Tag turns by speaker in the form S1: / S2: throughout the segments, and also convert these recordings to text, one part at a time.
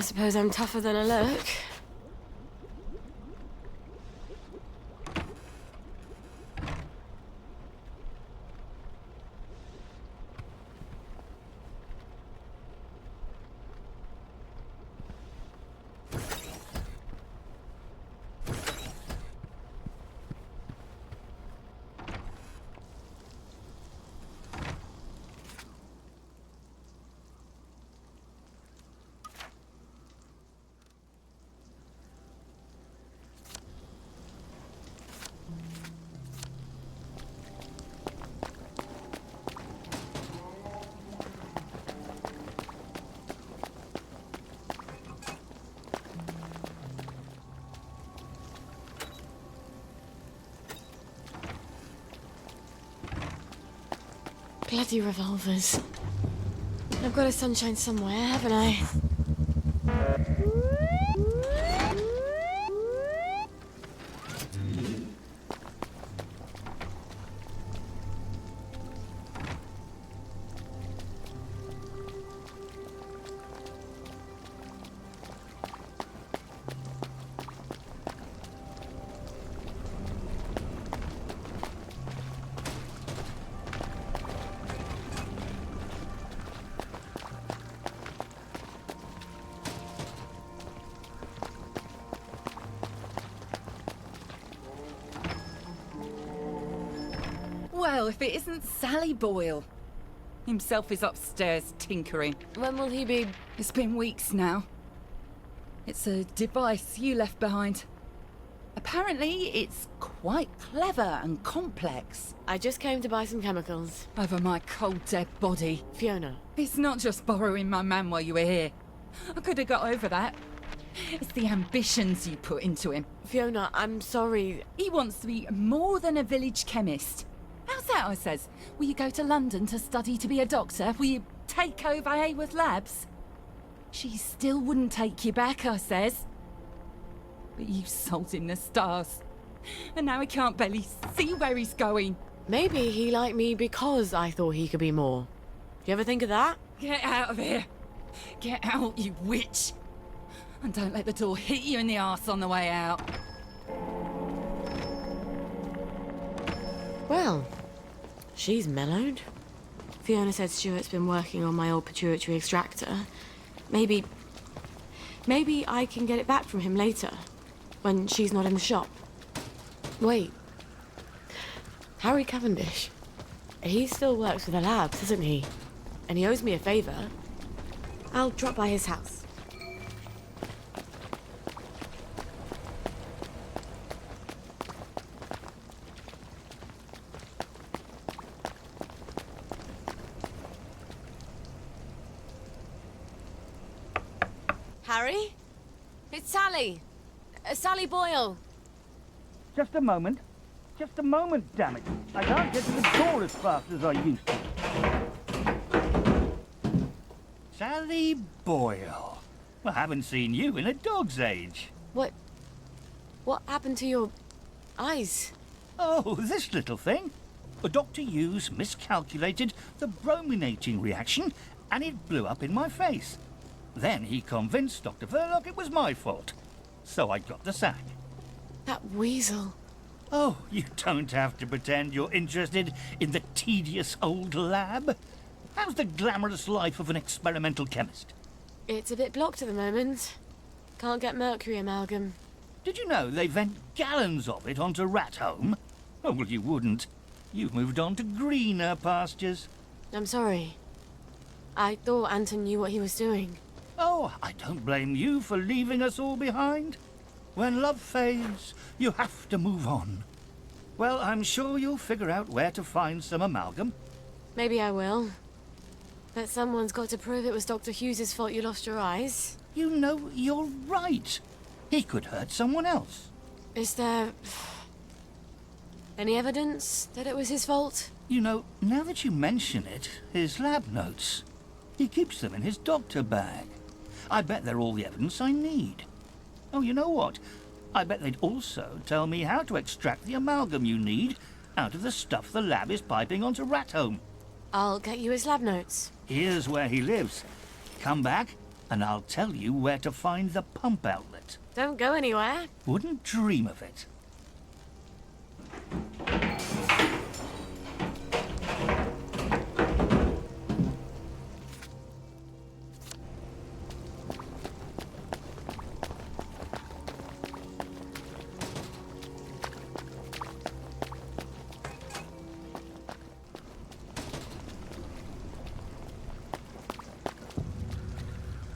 S1: suppose I'm tougher than I look. Bloody revolvers. I've got a sunshine somewhere, haven't I?
S2: Well, if it isn't Sally Boyle. Himself is upstairs tinkering.
S1: When will he be?
S2: It's been weeks now. It's a device you left behind. Apparently, it's quite clever and complex.
S1: I just came to buy some chemicals.
S2: Over my cold, dead body.
S1: Fiona.
S2: It's not just borrowing my man while you were here. I could have got over that. It's the ambitions you put into him.
S1: Fiona, I'm sorry.
S2: He wants to be more than a village chemist. How's that, I says? Will you go to London to study to be a doctor? Will you take over Haworth Labs? She still wouldn't take you back, I says. But you sold him the stars. And now he can't barely see where he's going.
S1: Maybe he liked me because I thought he could be more. You ever think of that?
S2: Get out of here. Get out, you witch. And don't let the door hit you in the arse on the way out.
S1: Well, she's mellowed. Fiona said Stuart's been working on my old pituitary extractor. Maybe I can get it back from him later, when she's not in the shop. Wait. Harry Cavendish. He still works for the labs, doesn't he? And he owes me a favour. I'll drop by his house. Harry? It's Sally. Sally Boyle.
S3: Just a moment. Just a moment, damn it. I can't get to the door as fast as I used to. Sally Boyle. Well, I haven't seen you in a dog's age.
S1: What happened to your eyes?
S3: Oh, this little thing. Dr. Hughes miscalculated the brominating reaction, and it blew up in my face. Then he convinced Dr. Verloc it was my fault. So I got the sack.
S1: That weasel.
S3: Oh, you don't have to pretend you're interested in the tedious old lab. How's the glamorous life of an experimental chemist?
S1: It's a bit blocked at the moment. Can't get mercury amalgam.
S3: Did you know they vent gallons of it onto Rat Home? Oh, well, you wouldn't. You've moved on to greener pastures.
S1: I'm sorry. I thought Anton knew what he was doing.
S3: Oh, I don't blame you for leaving us all behind. When love fades, you have to move on. Well, I'm sure you'll figure out where to find some amalgam.
S1: Maybe I will. But someone's got to prove it was Dr. Hughes's fault you lost your eyes.
S3: You know, you're right. He could hurt someone else.
S1: Is there any evidence that it was his fault?
S3: You know, now that you mention it, his lab notes. He keeps them in his doctor bag. I bet they're all the evidence I need. Oh, you know what? I bet they'd also tell me how to extract the amalgam you need out of the stuff the lab is piping onto Rat Home.
S1: I'll get you his lab notes.
S3: Here's where he lives. Come back, and I'll tell you where to find the pump outlet.
S1: Don't go anywhere.
S3: Wouldn't dream of it.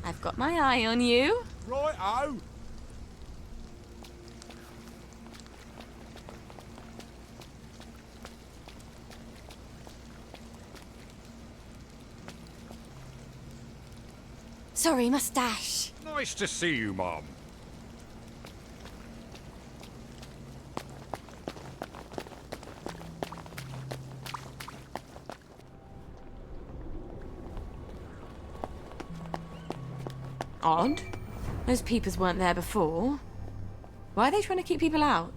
S1: I've got my eye on you.
S4: Right-o.
S1: Sorry, mustache.
S4: Nice to see you, Mum.
S1: Odd. Those peepers weren't there before. Why are they trying to keep people out?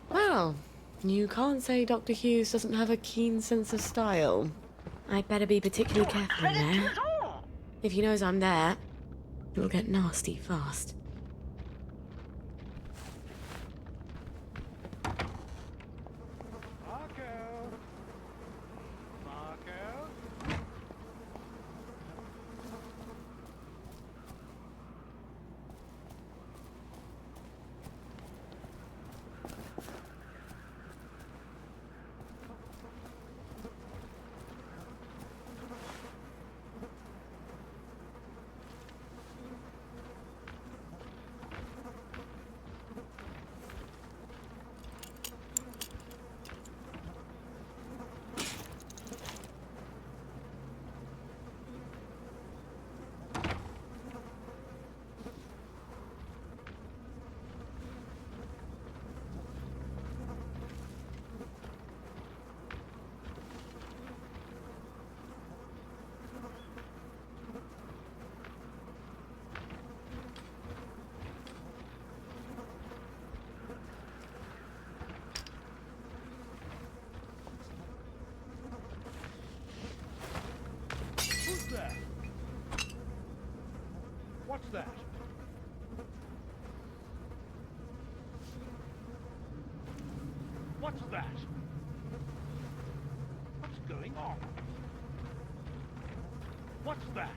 S1: Well, you can't say Dr. Hughes doesn't have a keen sense of style. I'd better be particularly careful in there. If he knows I'm there, it'll get nasty fast.
S4: Marco. Marco. Who's there? What's that? What's that? What's going on? What's that?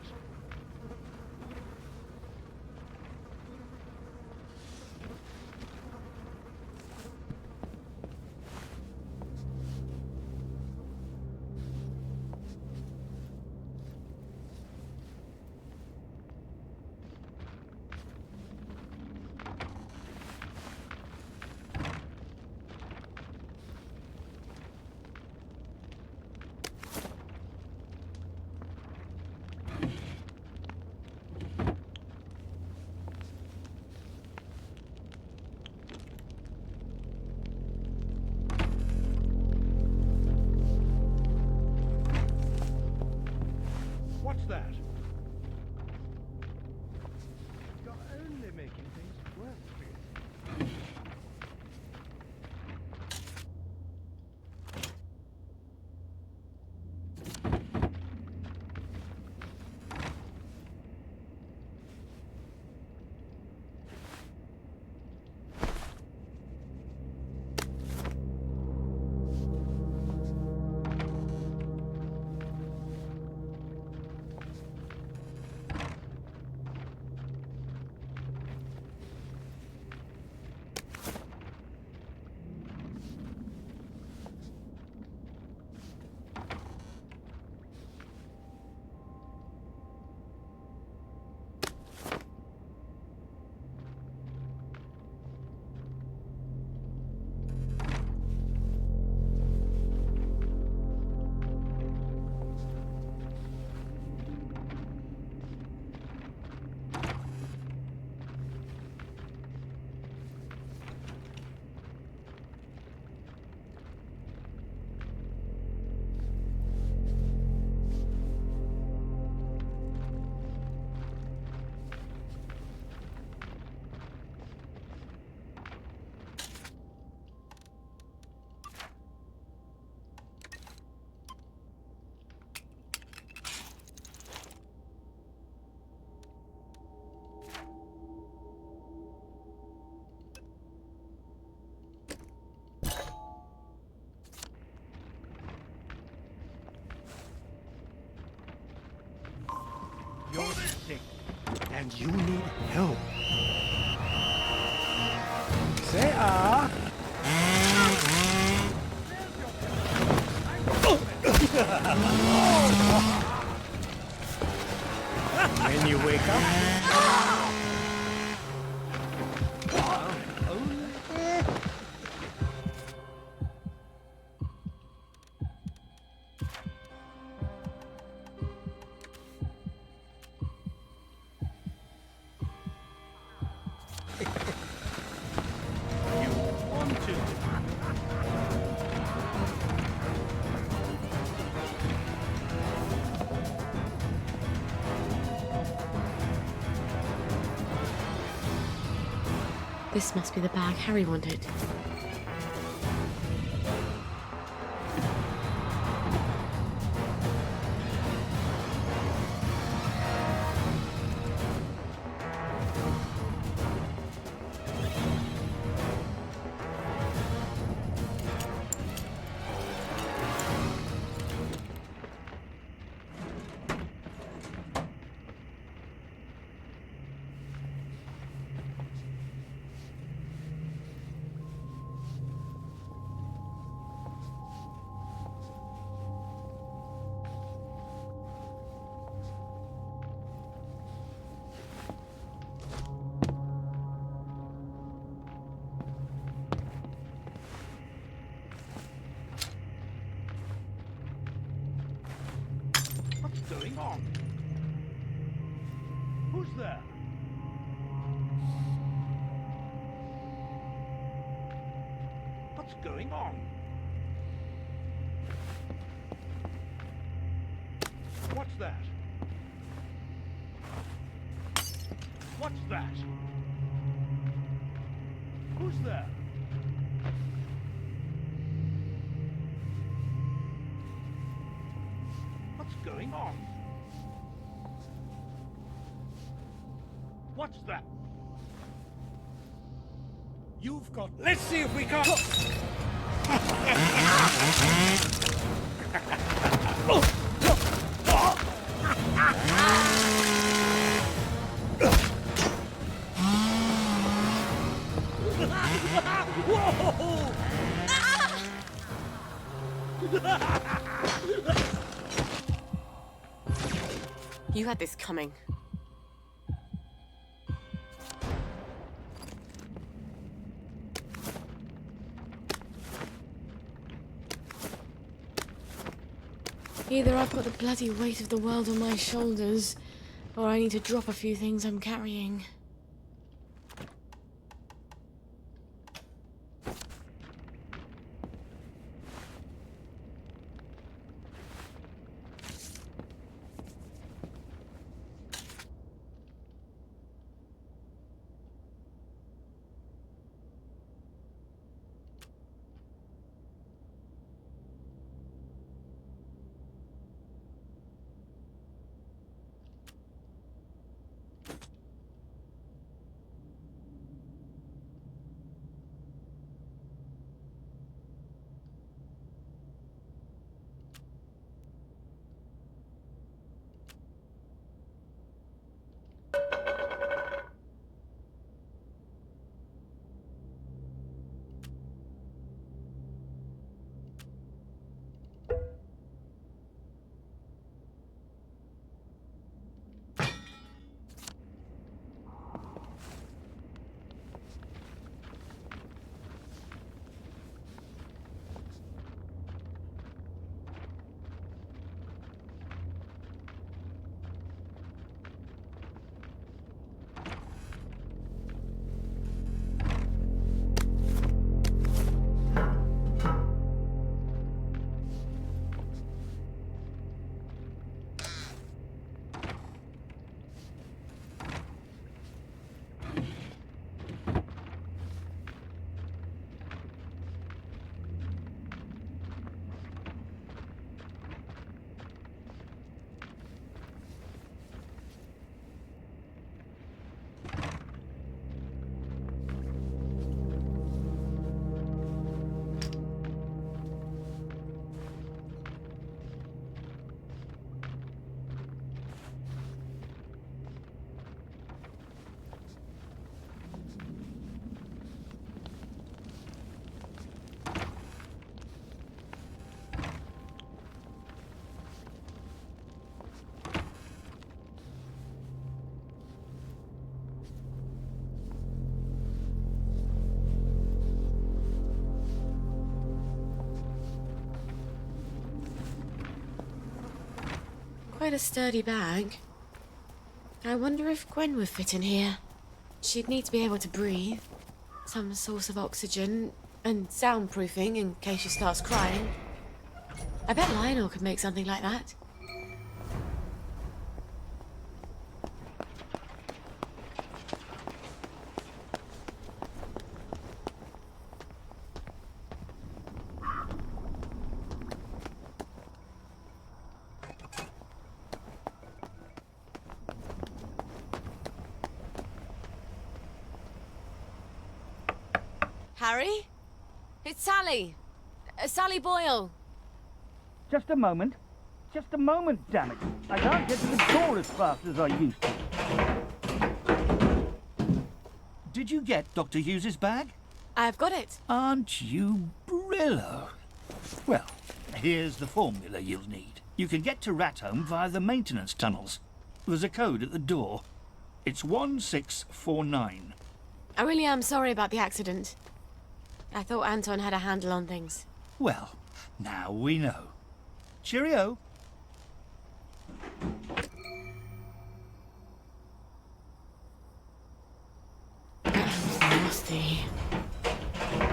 S5: and you need help. Say ah. When you wake up,
S4: You want to.
S1: This must be the bag Harry wanted.
S4: What's going on? Who's there? What's going on? What's that? What's that? Who's there? What's going on? What's that?
S5: you've got.
S4: Let's see if we can't.
S1: You had this coming. Either I've got the bloody weight of the world on my shoulders, or I need to drop a few things I'm carrying. quite a sturdy bag. I wonder if Gwen would fit in here. She'd need to be able to breathe. Some source of oxygen and soundproofing in case she starts crying. I bet Lionel could make something like that. Harry? It's Sally. Sally Boyle.
S3: Just a moment. Just a moment, damn it. I can't get to the door as fast as I used to. Did you get Dr. Hughes's bag?
S1: I've got it.
S3: Aren't you Brillo? Well, here's the formula you'll need. You can get to Rathome via the maintenance tunnels. There's a code at the door. It's 1649.
S1: I really am sorry about the accident. I thought Anton had a handle on things.
S3: Well, now we know. Cheerio.
S1: Nasty.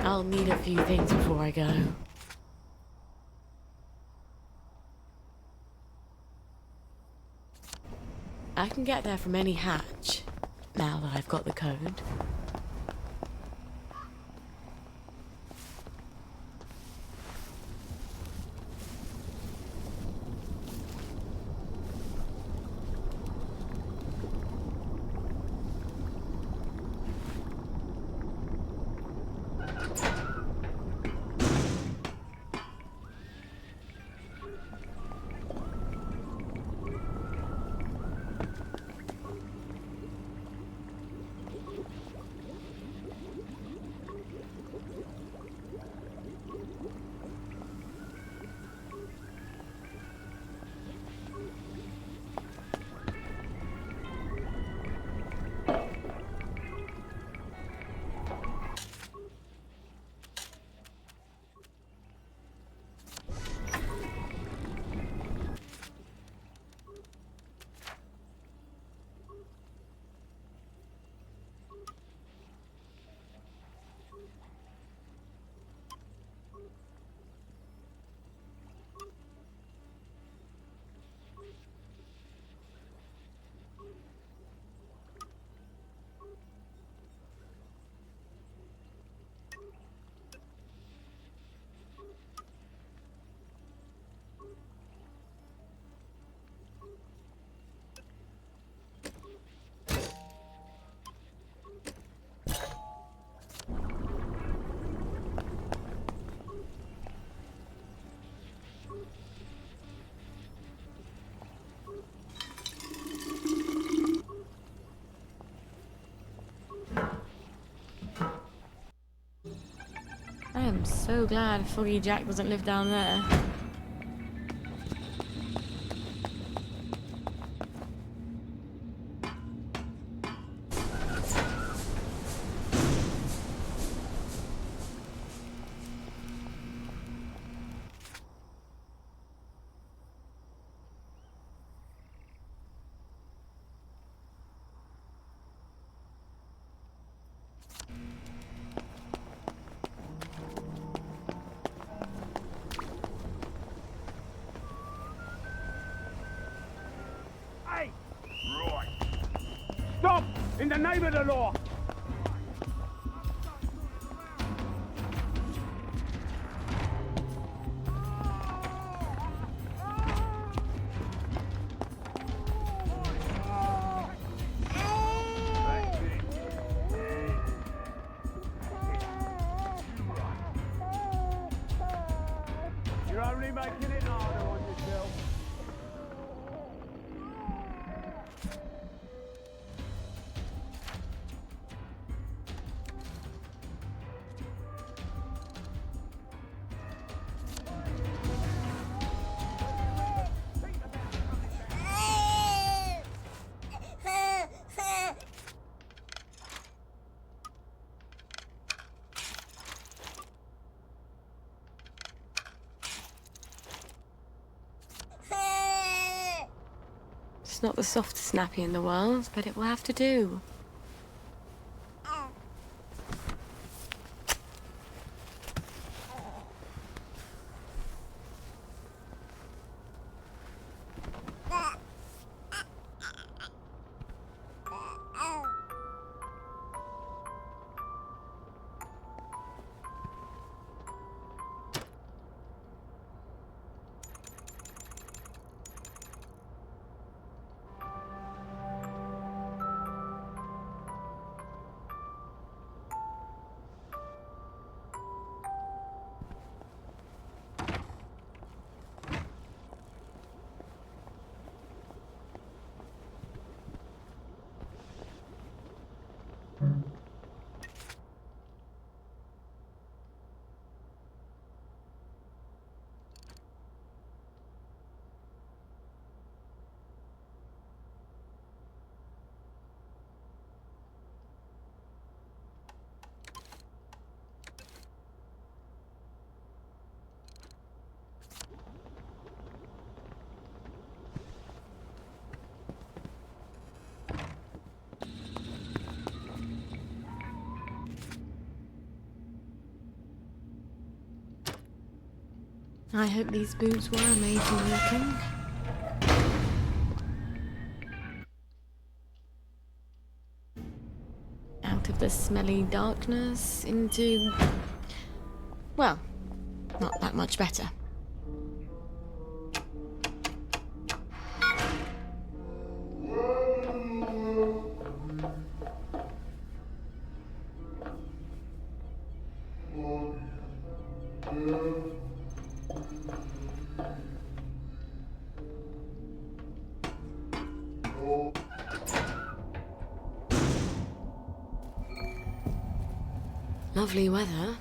S1: I'll need a few things before I go. I can get there from any hatch, now that I've got the code. I am so glad Foggy Jack doesn't live down there.
S4: Hey! Right. Stop! In the name of the law! You're only making it harder on yourself.
S1: not the softest nappy in the world, but it will have to do. I hope these boots were made for walking. Out of the smelly darkness into... well, not that much better. Lovely weather.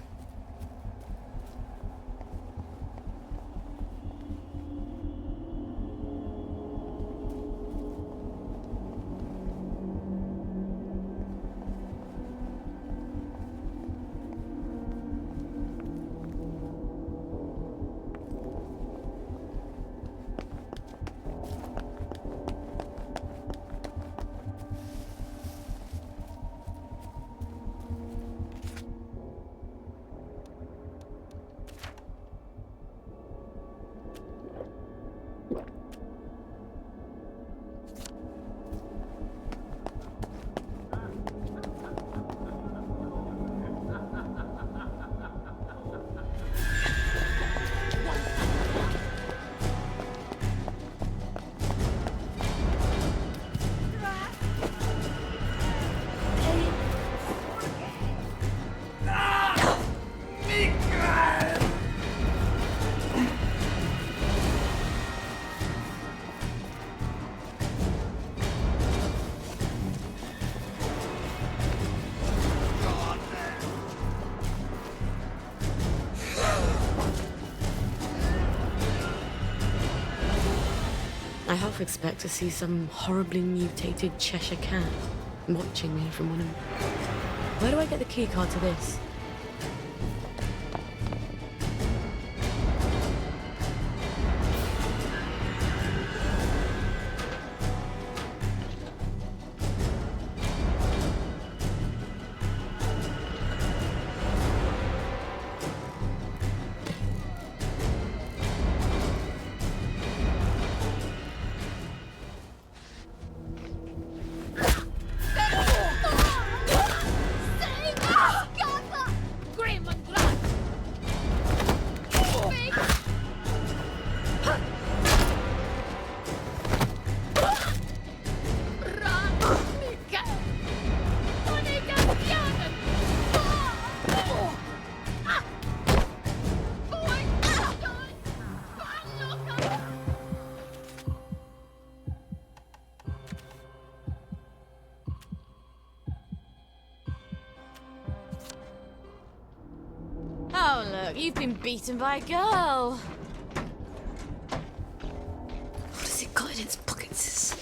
S1: I half expect to see some horribly mutated Cheshire cat watching me from one of... Where do I get the keycard to this? Oh, look, you've been beaten by a girl. What has it got in its pockets?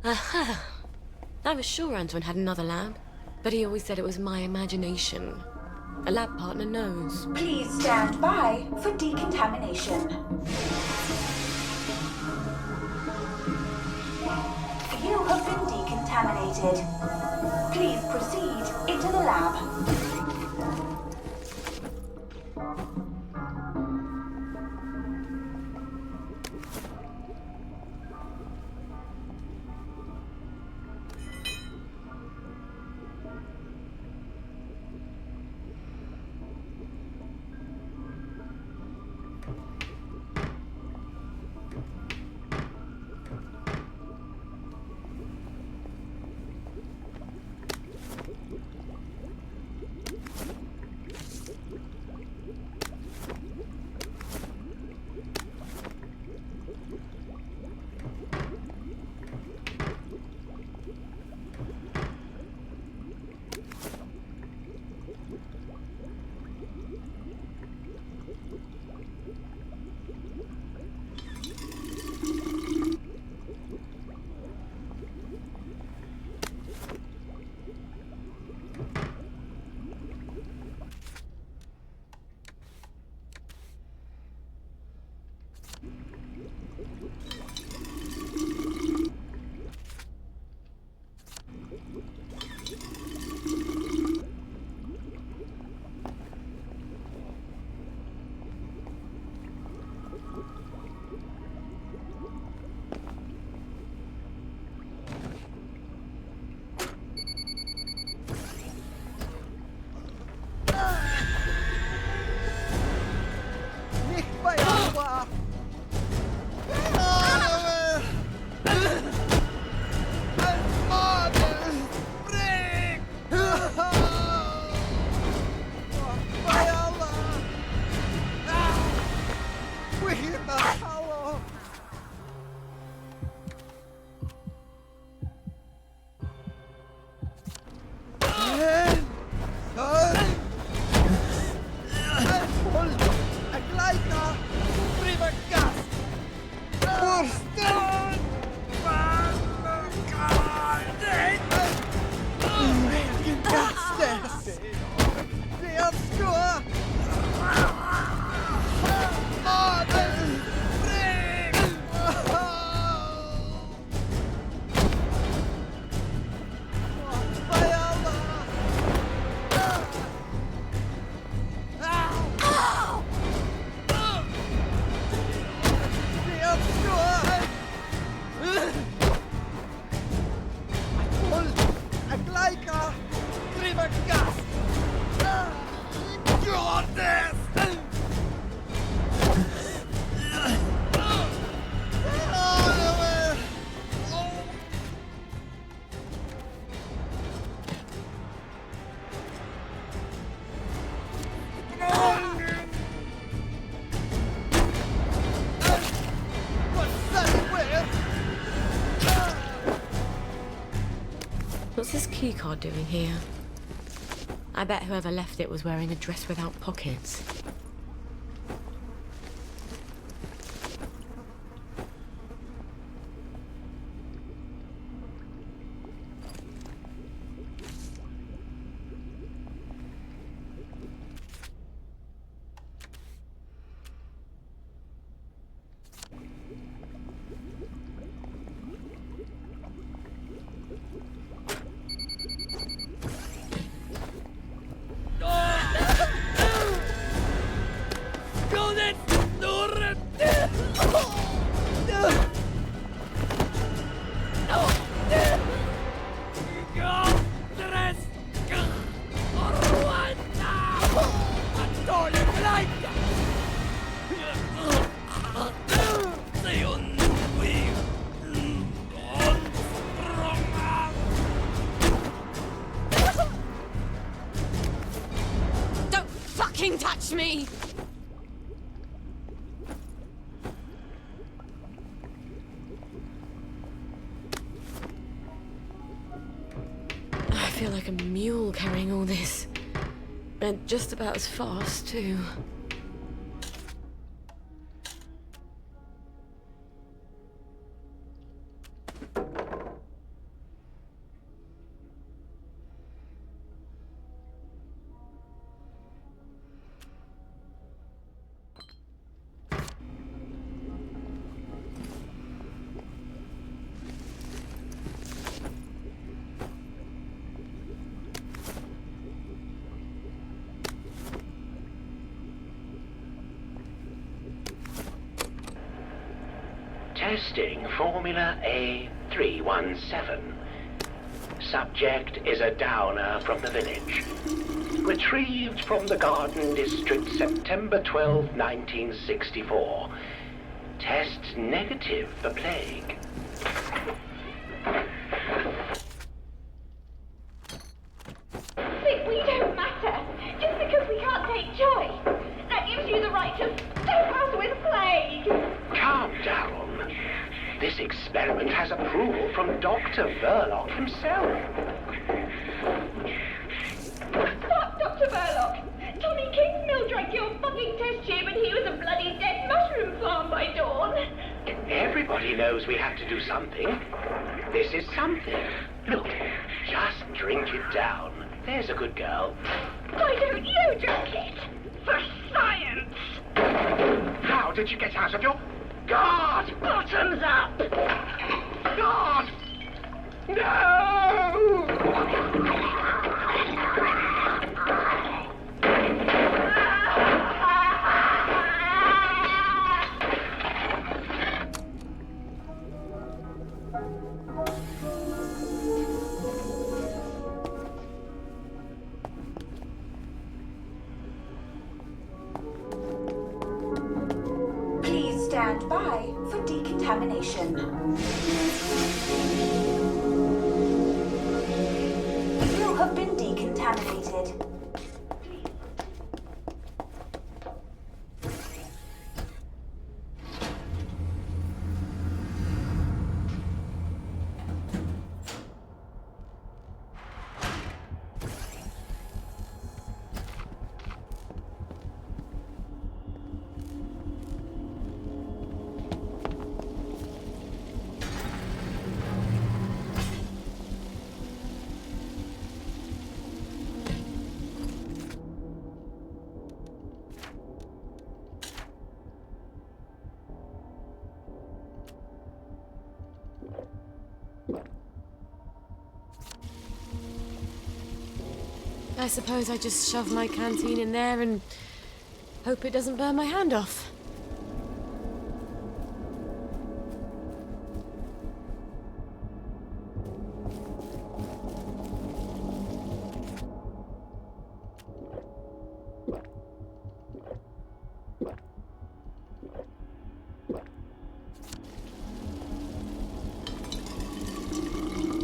S1: I was sure Antoine had another lab, but he always said it was my imagination. A lab partner knows.
S6: Please stand by for decontamination. You have been decontaminated. Please proceed into the lab.
S1: What's this keycard doing here? I bet whoever left it was wearing a dress without pockets. Don't fucking touch me! I feel like a mule carrying all this. And just about as fast, too.
S7: Testing Formula A317. Subject is a downer from the village. Retrieved from the Garden District, September 12, 1964. Tests negative for plague.
S6: We don't matter. Just because we can't take joy. That gives you the right to stop us with plague.
S7: Calm down. This experiment has approval from Dr. Verloc himself.
S6: Stop, Dr. Verloc. Tommy Kingsmill drank your fucking test tube and he was a bloody dead mushroom farm by dawn.
S7: Everybody knows we have to do something. This is something. Look, just drink it down. There's a good girl.
S6: Why don't you drink it? For science!
S7: How did you get out of your guard?
S6: Bottoms up!
S7: God! No!
S6: Please stand by for decontamination. You have been decontaminated.
S1: I suppose I just shove my canteen in there and hope it doesn't burn my hand off.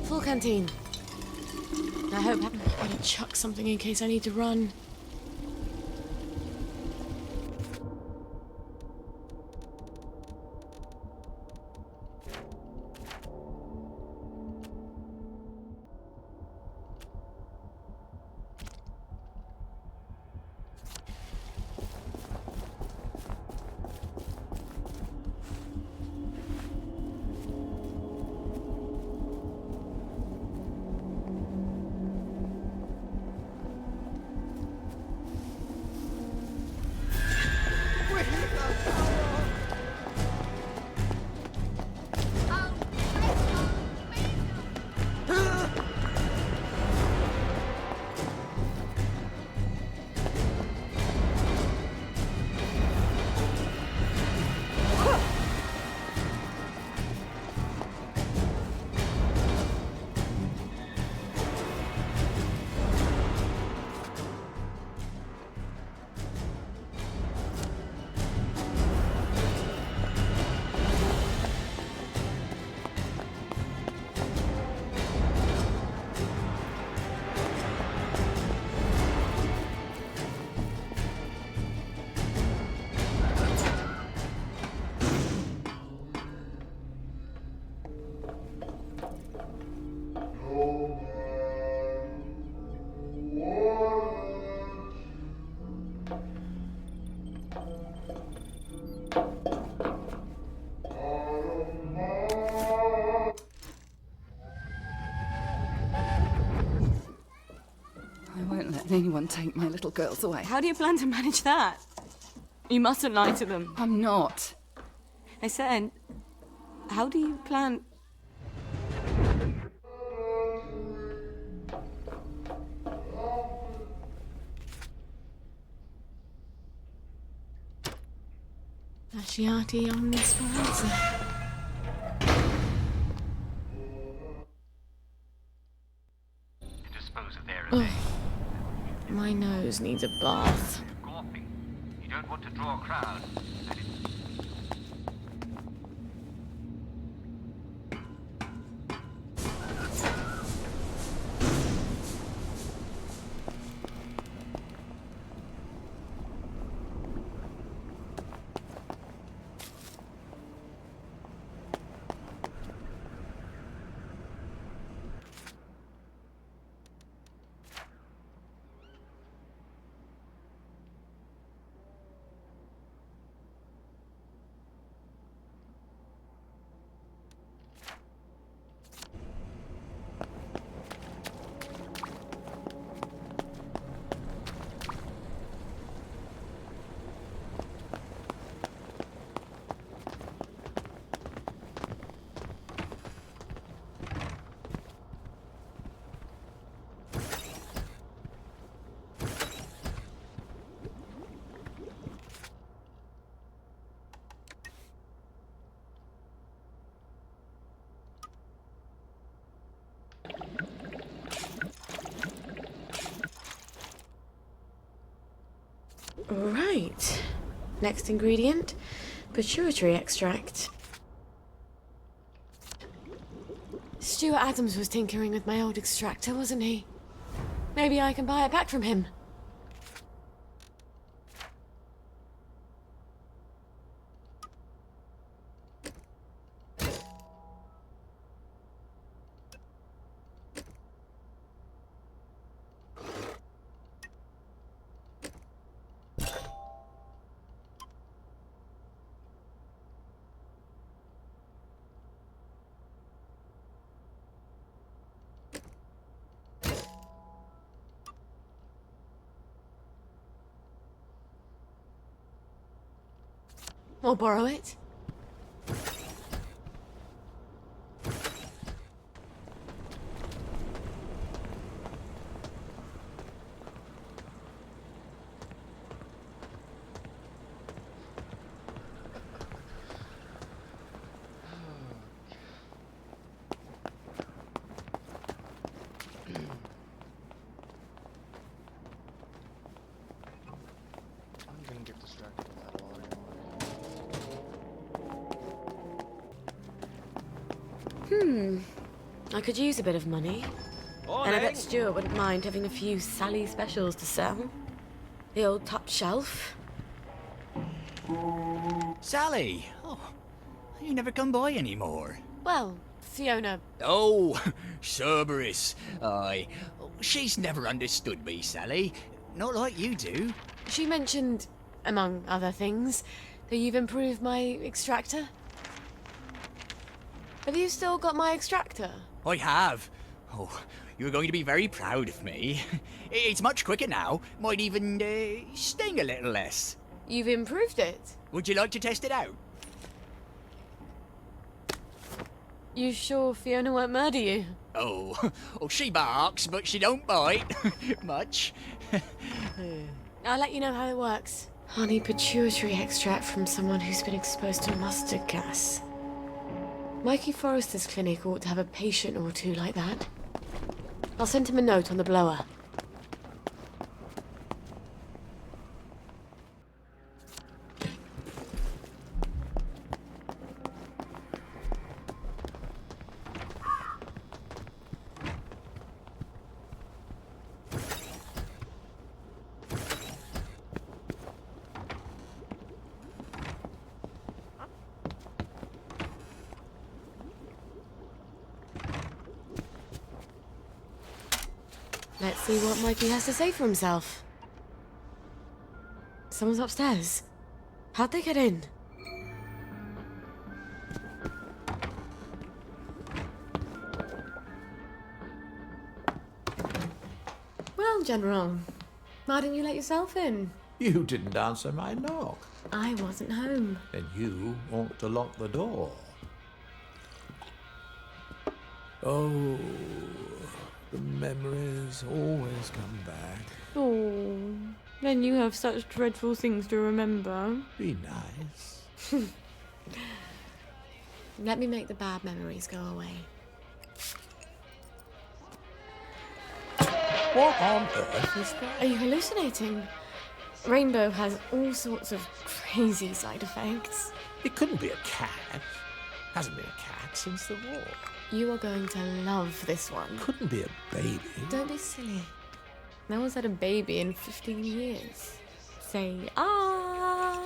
S1: Full canteen. I hope I'm gonna chuck something in case I need to run.
S2: I won't let anyone take my little girls away.
S1: How do you plan to manage that? You mustn't lie to them.
S2: I'm not.
S1: I said, how do you plan... Lasciati omni speranza. My nose needs a bath.
S8: Coffee. You don't want to draw a crowd.
S1: Right. Next ingredient, pituitary extract. Stuart Adams was tinkering with my old extractor, wasn't he? Maybe I can buy it back from him. Or borrow it.
S9: I'm gonna get distracted with that a lot anymore.
S1: I could use a bit of money. And I bet Stuart wouldn't mind having a few Sally specials to sell. The old top shelf.
S10: Sally! Oh, you never come by anymore.
S1: Well, Fiona.
S10: Oh, Cerberus. Aye. She's never understood me, Sally. Not like you do.
S1: She mentioned, among other things, that you've improved my extractor. Have you still got my extractor?
S10: I have. Oh, you're going to be very proud of me. It's much quicker now. Might even sting a little less.
S1: You've improved it?
S10: Would you like to test it out?
S1: You sure Fiona won't murder you?
S10: Oh, she barks, but she don't bite. Much.
S1: I'll let you know how it works. I'll need pituitary extract from someone who's been exposed to mustard gas. Mikey Forrester's clinic ought to have a patient or two like that. I'll send him a note on the blower. Let's see what Mikey has to say for himself. Someone's upstairs. How'd they get in? Well, General, why didn't you let yourself in?
S11: You didn't answer my knock.
S1: I wasn't home.
S11: Then you ought to lock the door. Oh, the memories always come back.
S1: Oh, then you have such dreadful things to remember.
S11: Be nice.
S1: Let me make the bad memories go away.
S11: What on earth is that?
S1: Are you hallucinating? Rainbow has all sorts of crazy side effects.
S11: It couldn't be a cat. Hasn't been a cat since the war.
S1: You are going to love this one.
S11: Couldn't be a baby.
S1: Don't be silly. No one's had a baby in 15 years. Say, ah!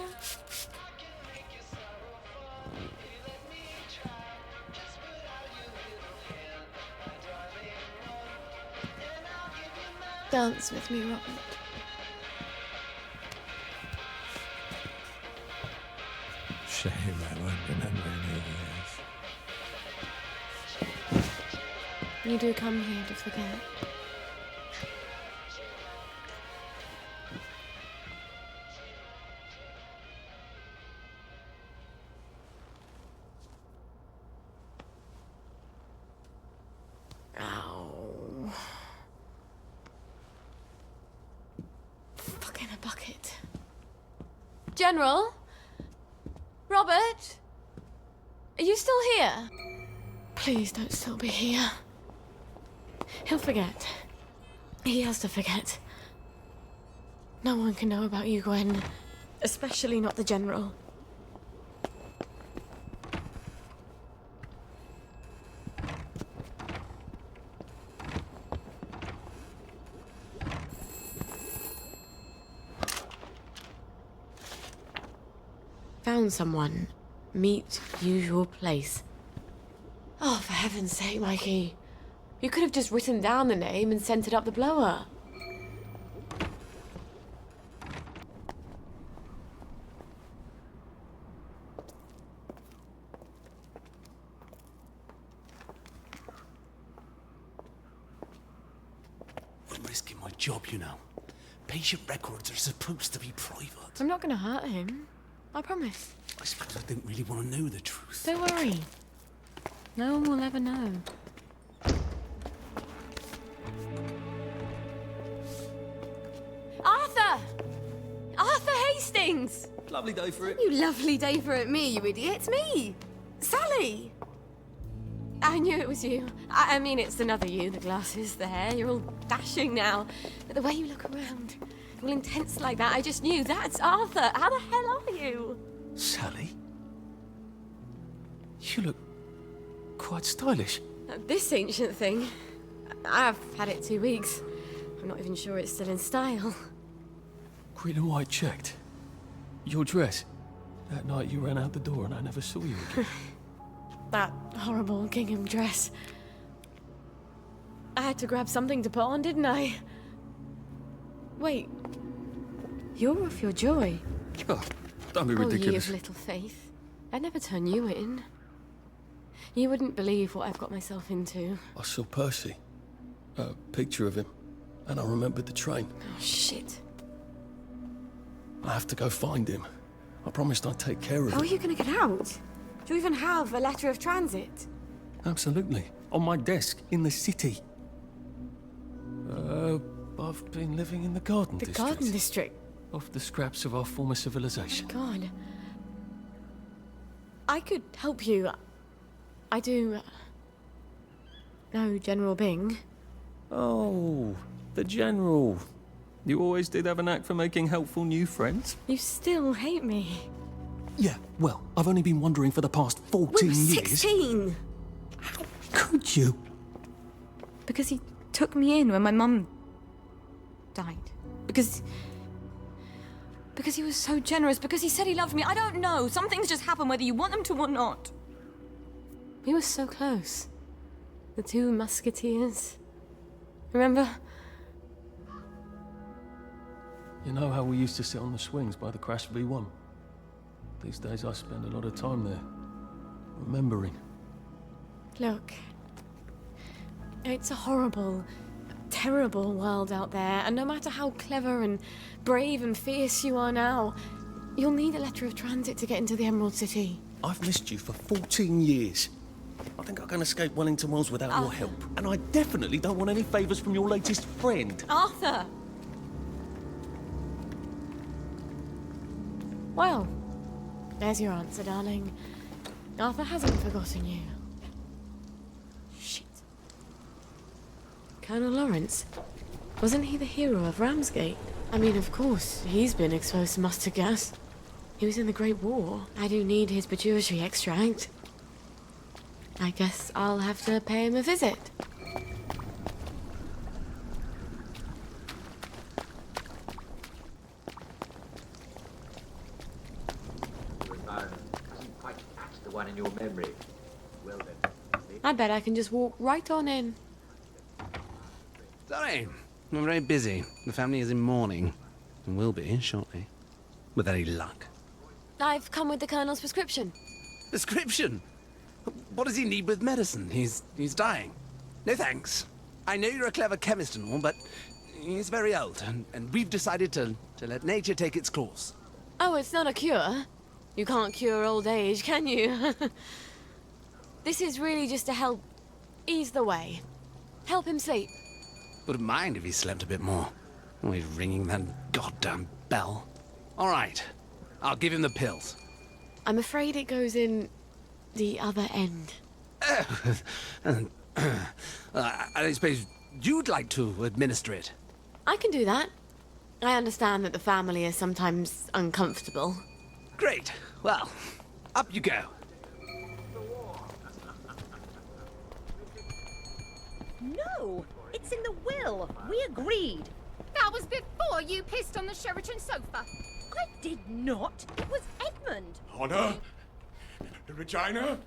S1: Dance with me, Robert.
S11: Shame I won't remember any years.
S1: You do come here to forget. Ow. Fuck in a bucket. General? Robert? Are you still here? Please don't still be here. He'll forget. He has to forget. No one can know about you, Gwen. Especially not the General. Found someone. Meet usual place. Oh, for heaven's sake, Mikey. You could have just written down the name and sent it up the blower.
S12: I'm risking my job, you know. Patient records are supposed to be private.
S1: I'm not going to hurt him. I promise.
S12: I suppose I didn't really want to know the truth.
S1: Don't worry. No one will ever know. Arthur! Arthur Hastings!
S12: Lovely day for it.
S1: You lovely day for it, me, you idiot. It's me! Sally! I knew it was you. I mean, it's another you, the glasses, the hair. You're all dashing now. But the way you look around, all intense like that, I just knew that's Arthur. How the hell are you?
S12: Sally? You look quite stylish.
S1: This ancient thing. I've had it 2 weeks. I'm not even sure it's still in style.
S12: Green and white checked. Your dress. That night you ran out the door and I never saw you again.
S1: That horrible gingham dress. I had to grab something to put on, didn't I? Wait. You're off your joy.
S12: God, don't be
S1: Oh, ye
S12: ridiculous.
S1: of little faith. I'd never turn you in. You wouldn't believe what I've got myself into.
S12: I saw Percy. A picture of him. And I remembered the train.
S1: Oh, shit.
S12: I have to go find him. I promised I'd take care of
S1: How are
S12: him.
S1: you going to get out? Do you even have a letter of transit?
S12: Absolutely. On my desk, in the city. I've been living in the Garden
S1: The
S12: District.
S1: Garden District?
S12: Off the scraps of our former civilization.
S1: God. I could help you. I do know General Bing.
S12: Oh, the General. You always did have an knack for making helpful new friends.
S1: You still hate me.
S12: Yeah, well, I've only been wondering for the past 14
S1: We were
S12: years.
S1: 16!
S12: Could you?
S1: Because he took me in when my mum died. Because he was so generous. Because he said he loved me. I don't know. Some things just happen whether you want them to or not. We were so close. The two musketeers. Remember?
S12: You know how we used to sit on the swings by the Crash V1? These days I spend a lot of time there, remembering.
S1: Look. It's a horrible, terrible world out there, and no matter how clever and brave and fierce you are now, you'll need a letter of transit to get into the Emerald City.
S12: I've missed you for 14 years. I think I can escape Wellington Wells without your help. And I definitely don't want any favours from your latest friend.
S1: Arthur! Well, there's your answer, darling. Arthur hasn't forgotten you. Shit. Colonel Lawrence, Wasn't he the hero of Ramsgate? I mean, of course, he's been exposed to mustard gas. He was in the Great War. I do need his pituitary extract. I guess I'll have to pay him a visit.
S8: Hasn't quite matched the one in your memory. Well then.
S1: I bet I can just walk right on in.
S13: Sorry, I'm very busy. The family is in mourning, and will be shortly. With any luck.
S1: I've come with the Colonel's prescription.
S13: Prescription? What does he need with medicine? He's dying. No thanks. I know you're a clever chemist and all, but he's very old, and we've decided to let nature take its course.
S1: Oh, it's not a cure. You can't cure old age, can you? This is really just to help ease the way. Help him sleep.
S13: Wouldn't mind if he slept a bit more. Always ringing that goddamn bell. All right, I'll give him the pills.
S1: I'm afraid it goes in the other end.
S13: I suppose you'd like to administer it.
S1: I can do that. I understand that the family is sometimes uncomfortable.
S13: Great. Well, up you go.
S14: No, it's in the will. We agreed.
S15: That was before you pissed on the Sheraton sofa.
S14: I did not. It was Edmund.
S5: Honor? Regina?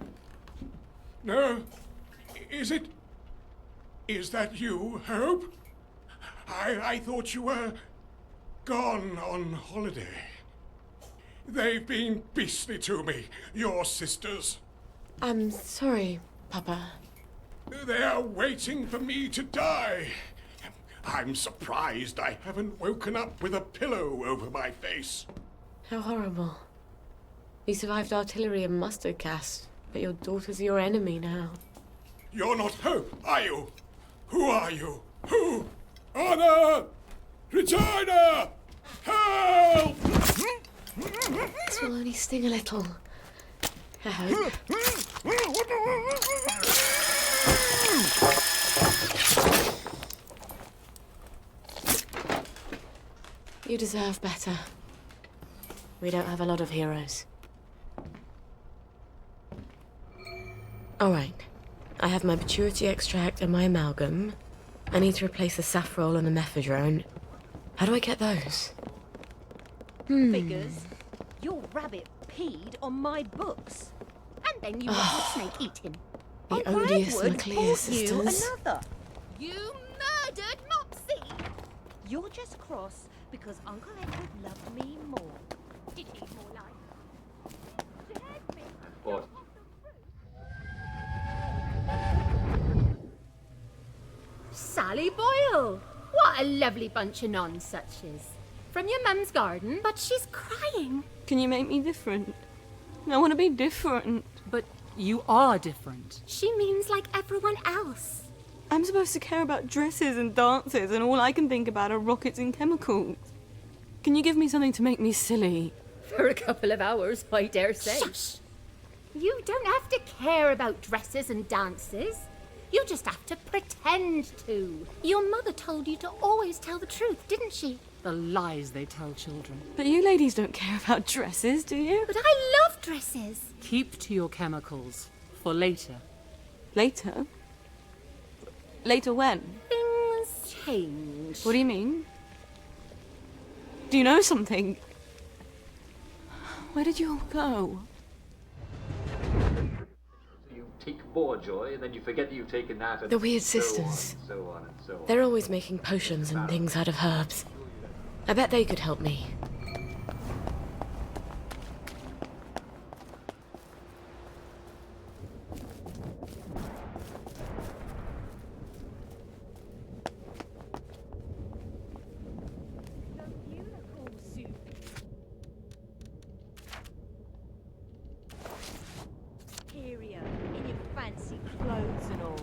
S5: No. Is it? Is that you, Hope? I thought you were gone on holiday. They've been beastly to me, your sisters.
S1: I'm sorry, Papa.
S5: They're waiting for me to die. I'm surprised I haven't woken up with a pillow over my face.
S1: How horrible. You survived artillery and mustard gas, but your daughter's your enemy now.
S5: You're not Hope, are you? Who are you? Who? Honor! Regina! Help!
S1: This will only sting a little. I hope. You deserve better. We don't have a lot of heroes. All right. I have my pituitary extract and my amalgam. I need to replace the safrole and the mephedrone. How do I get those?
S14: Figures. Your rabbit peed on my books.
S15: And then you let the snake eat him.
S1: The odious McLear
S14: You
S1: sisters.
S14: another.
S15: You murdered Mopsy!
S14: You're just cross because Uncle Edward loved me more.
S15: Did he more like? Dared me.
S8: What?
S15: Sally Boyle! What a lovely bunch of nonsuches. From your mum's garden, but she's crying.
S1: Can you make me different? I want to be different.
S2: But you are different.
S15: She means like everyone else.
S1: I'm supposed to care about dresses and dances, and all I can think about are rockets and chemicals. Can you give me something to make me silly?
S15: For a couple of hours, I dare say. Shush! You don't have to care about dresses and dances. You just have to pretend to. Your mother told you to always tell the truth, didn't she?
S2: The lies they tell children.
S1: But you ladies don't care about dresses, do you?
S15: But I love dresses.
S2: Keep to your chemicals. For later.
S1: Later? Later when?
S15: Things change.
S1: What do you mean? Do you know something? Where did you all go?
S8: You take more joy, and then you forget that you've taken that. And
S1: The weird
S8: so
S1: sisters.
S8: On, and so on, and so on.
S1: They're always making potions and things out of herbs. I bet they could help me.
S14: Superior in your fancy clothes and all.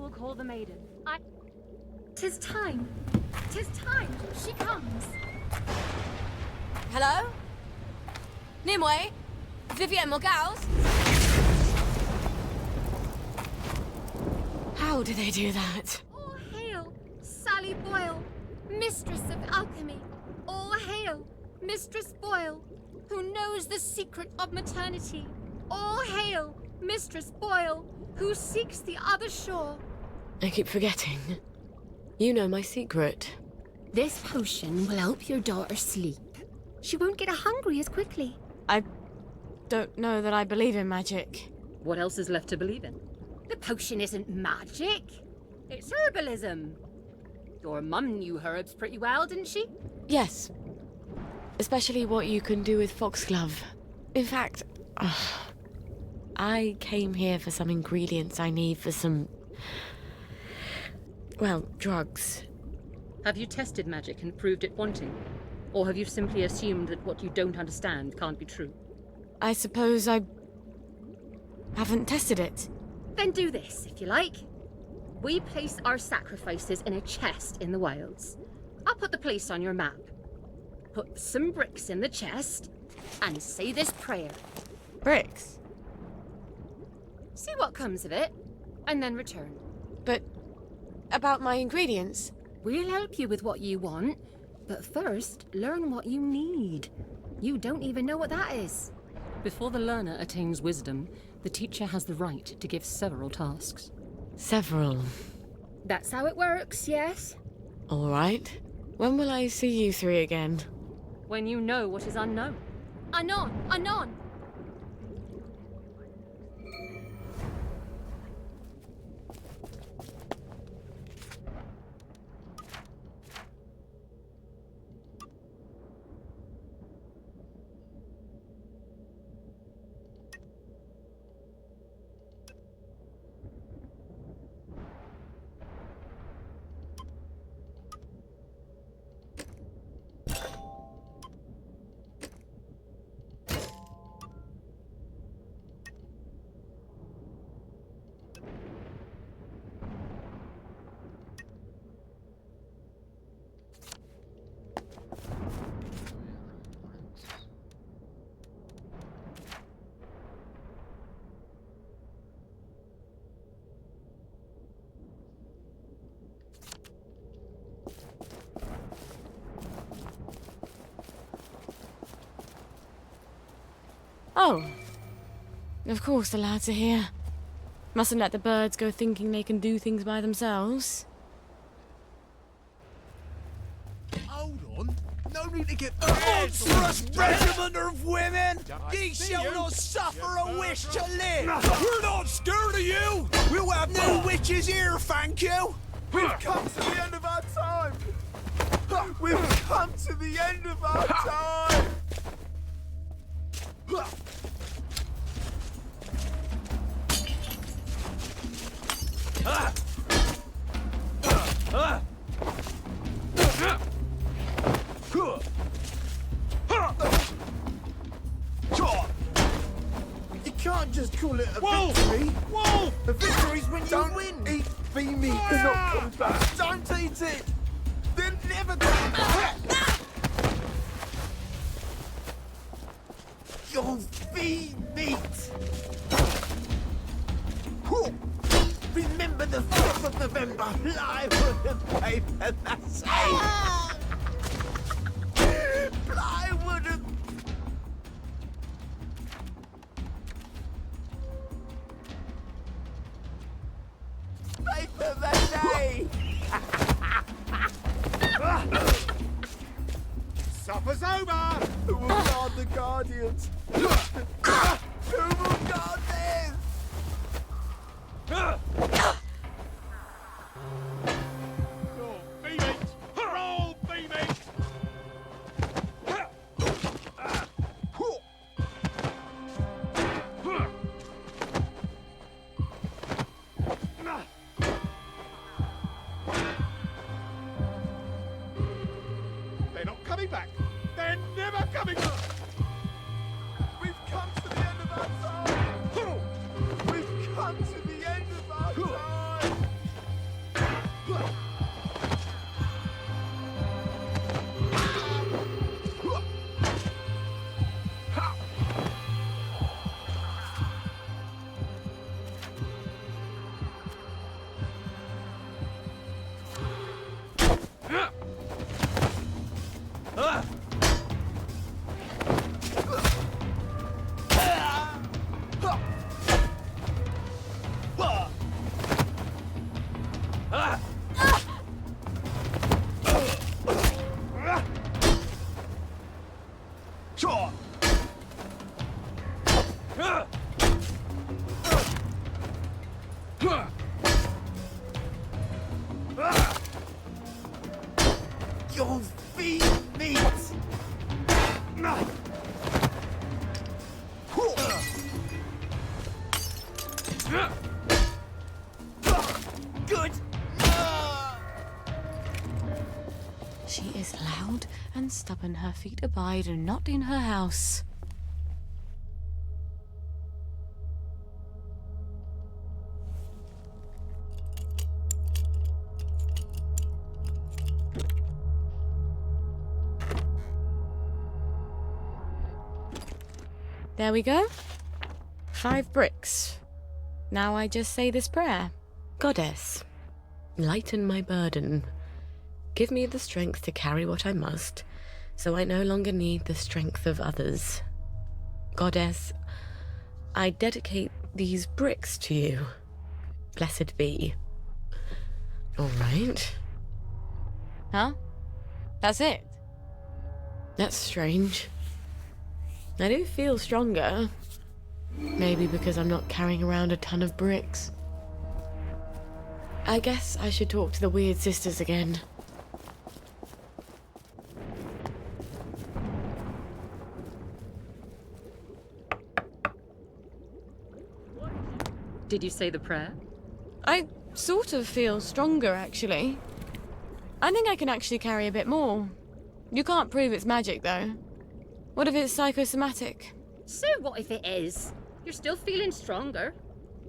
S14: will call the maiden. 'Tis time. 'Tis time. She comes.
S1: Hello? Nimue? Vivienne Morgals? How do they do that?
S15: All hail, Sally Boyle, mistress of alchemy. All hail, Mistress Boyle, who knows the secret of maternity. All hail, Mistress Boyle, who seeks the other shore.
S1: I keep forgetting. You know my secret.
S15: This potion will help your daughter sleep. She won't get hungry as quickly.
S1: I don't know that I believe in magic.
S14: What else is left to believe in?
S15: The potion isn't magic. It's herbalism.
S14: Your mum knew herbs pretty well, didn't she?
S1: Yes. Especially what you can do with foxglove. In fact, I came here for some ingredients I need for some... well, drugs.
S14: Have you tested magic and proved it wanting? Or have you simply assumed that what you don't understand can't be true?
S1: I suppose I haven't tested it.
S14: Then do this, if you like. We place our sacrifices in a chest in the wilds. I'll put the place on your map. Put some bricks in the chest and say this prayer.
S1: Bricks?
S14: See what comes of it, and then return.
S1: But about my ingredients?
S14: We'll help you with what you want, but first, learn what you need. You don't even know what that is. Before the learner attains wisdom, the teacher has the right to give several tasks.
S1: Several?
S14: That's how it works, yes?
S1: All right. When will I see you three again?
S14: When you know what is unknown.
S15: Anon, anon.
S1: Oh. Of course the lads are here. Mustn't let the birds go thinking they can do things by themselves.
S10: Hold on. No need to get monstrous regiment of women! Ye shall not suffer a wish to live! We're not scared of you! We'll have no witches here, thank you!
S16: We've come to the end of our time! We've come to the end of our time! You can't just call it a victory. Whoa! A victory's when you win. Eat be meat and not come back. Don't eat it. Then never come back. You'll be meat. Remember the 5th of November, plywood and paper mache. Plywood and... paper mache.
S4: Supper's over!
S16: Who will guard the Guardians? Who will guard this?
S4: Roll, Phoebe! They're not coming back. They're never coming back.
S16: We've come to the end of our time. We've come to the end of our time. Your feet meet. Good.
S1: She is loud and stubborn. Her feet abide, and not in her house. There we go. 5 bricks. Now I just say this prayer. Goddess, lighten my burden. Give me the strength to carry what I must, so I no longer need the strength of others. Goddess, I dedicate these bricks to you. Blessed be. All right. Huh? That's it? That's strange. I do feel stronger. Maybe because I'm not carrying around a ton of bricks. I guess I should talk to the weird sisters again.
S14: Did you say the prayer?
S1: I sort of feel stronger, actually. I think I can actually carry a bit more. You can't prove it's magic, though. What if it's psychosomatic?
S14: So what if it is? You're still feeling stronger.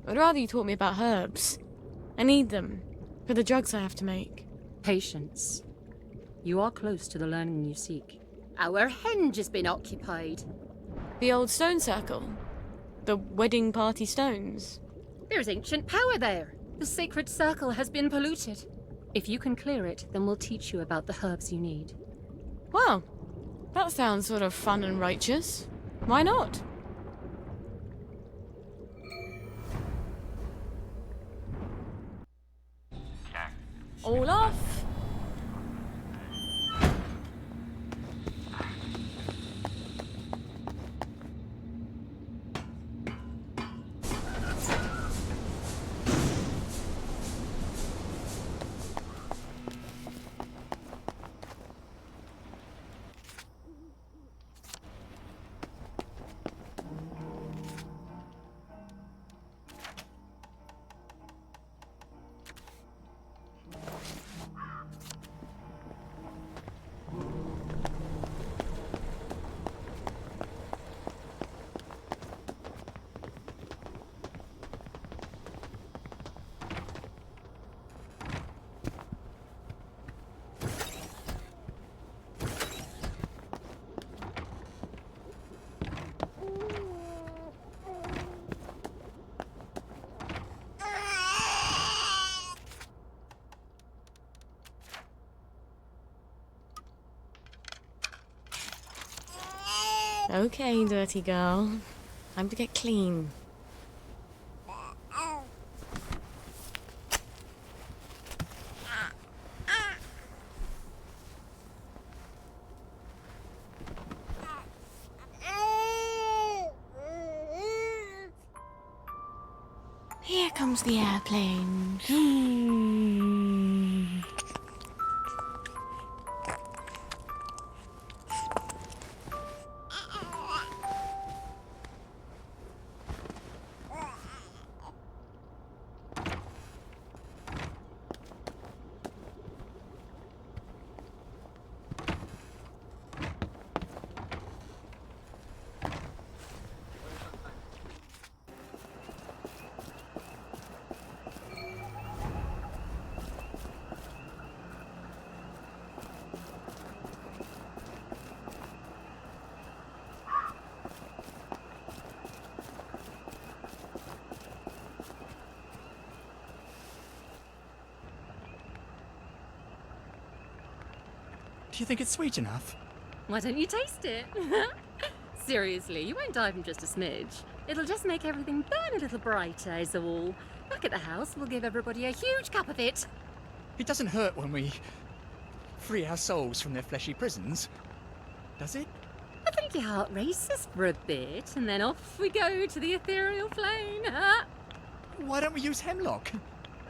S1: I'd rather you taught me about herbs. I need them for the drugs I have to make.
S14: Patience. You are close to the learning you seek. Our henge has been occupied.
S1: The old stone circle? The wedding party stones?
S14: There's ancient power there. The sacred circle has been polluted. If you can clear it, then we'll teach you about the herbs you need.
S1: Well, that sounds sort of fun and righteous. Why not? All off. Okay, dirty girl. Time to get clean. Here comes the airplane.
S17: Do you think it's sweet enough?
S14: Why don't you taste it? Seriously, you won't die from just a smidge. It'll just make everything burn a little brighter, is all. Back at the house, we'll give everybody a huge cup of it.
S17: It doesn't hurt when we free our souls from their fleshy prisons, does it?
S14: I think your heart races for a bit, and then off we go to the ethereal plane.
S17: Why don't we use hemlock?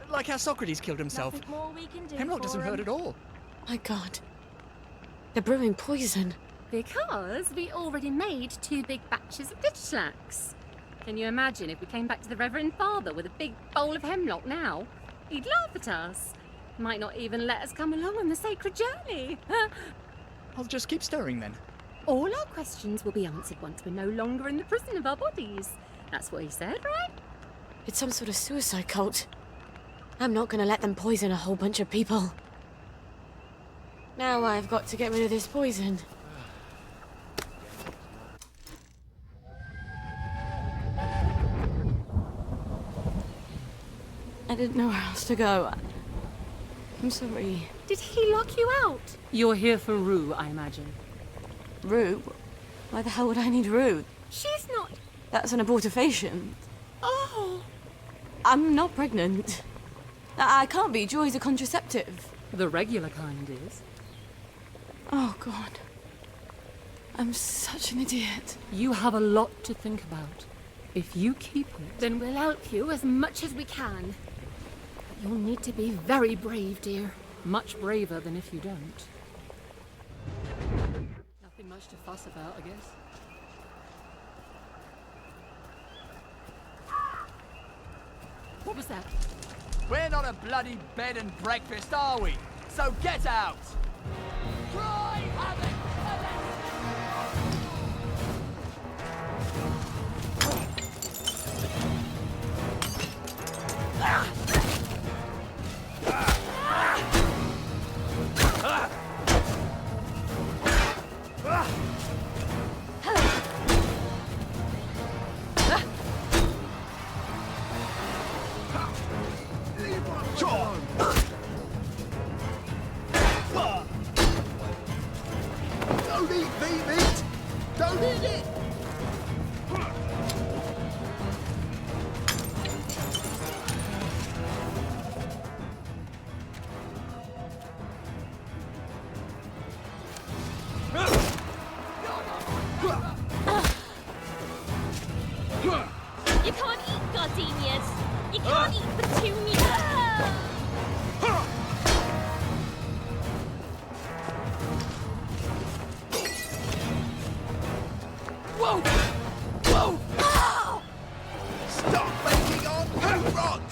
S17: Like how Socrates killed himself.
S15: Nothing more we can do
S17: Hemlock doesn't
S15: for
S17: hurt
S15: 'em.
S17: at all.
S1: My God. They're brewing poison.
S14: Because we already made 2 big batches of ditchlax. Can you imagine if we came back to the Reverend Father with a big bowl of hemlock now? He'd laugh at us. Might not even let us come along on the sacred journey.
S17: I'll just keep stirring then.
S14: All our questions will be answered once we're no longer in the prison of our bodies. That's what he said, right?
S1: It's some sort of suicide cult. I'm not gonna let them poison a whole bunch of people. Now I've got to get rid of this poison. I didn't know where else to go. I'm sorry.
S14: Did he lock you out? You're here for Rue, I imagine.
S1: Rue? Why the hell would I need Rue?
S14: She's not...
S1: That's an abortifacient.
S14: Oh!
S1: I'm not pregnant. I can't be. Joy's a contraceptive.
S14: The regular kind is.
S1: Oh, God. I'm such an idiot.
S14: You have a lot to think about. If you keep it...
S15: Then we'll help you as much as we can. But you'll need to be very brave, dear.
S14: Much braver than if you don't. Nothing much to fuss about, I guess. What was that?
S10: We're not a bloody bed and breakfast, are we? So get out! Cry havoc!
S16: Don't eat meat! Don't eat it!
S6: You can't eat gardenias. You can't eat petunias.
S10: Whoa! Whoa! Ow! Stop making on you rot!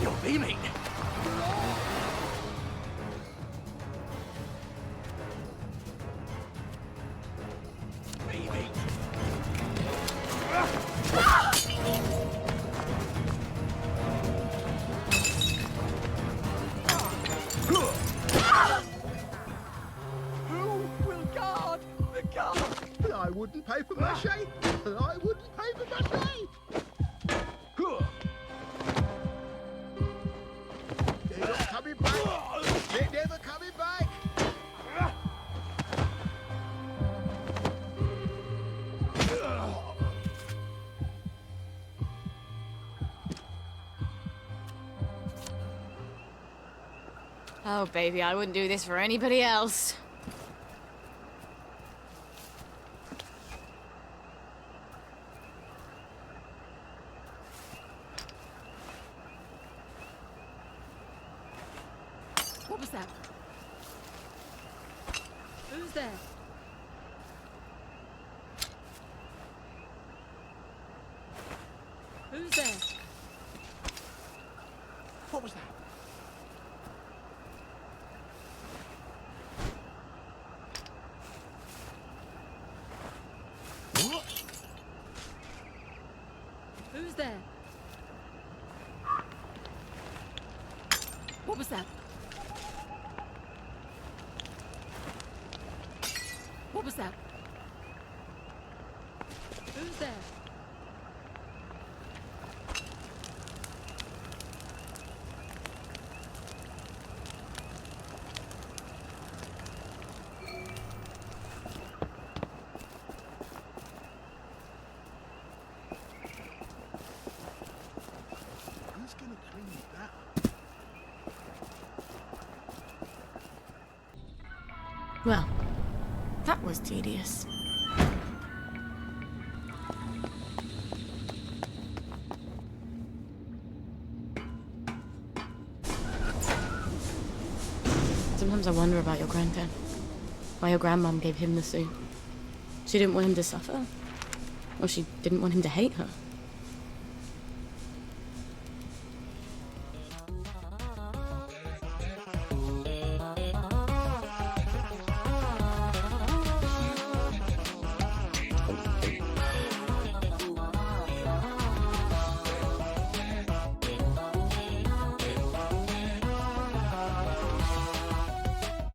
S10: You're beaming. Baby.
S16: Who will guard the guard? I wouldn't paper mache. I wouldn't paper mache. They're not coming back. They're never coming back.
S1: Oh, baby, I wouldn't do this for anybody else.
S14: What was that? Who's there? Who's there?
S10: What was that?
S14: Who's there? What was that? What was that? Who's there?
S1: Well, that was tedious. Sometimes I wonder about your granddad. Why your grandmum gave him the suit. She didn't want him to suffer. Or she didn't want him to hate her.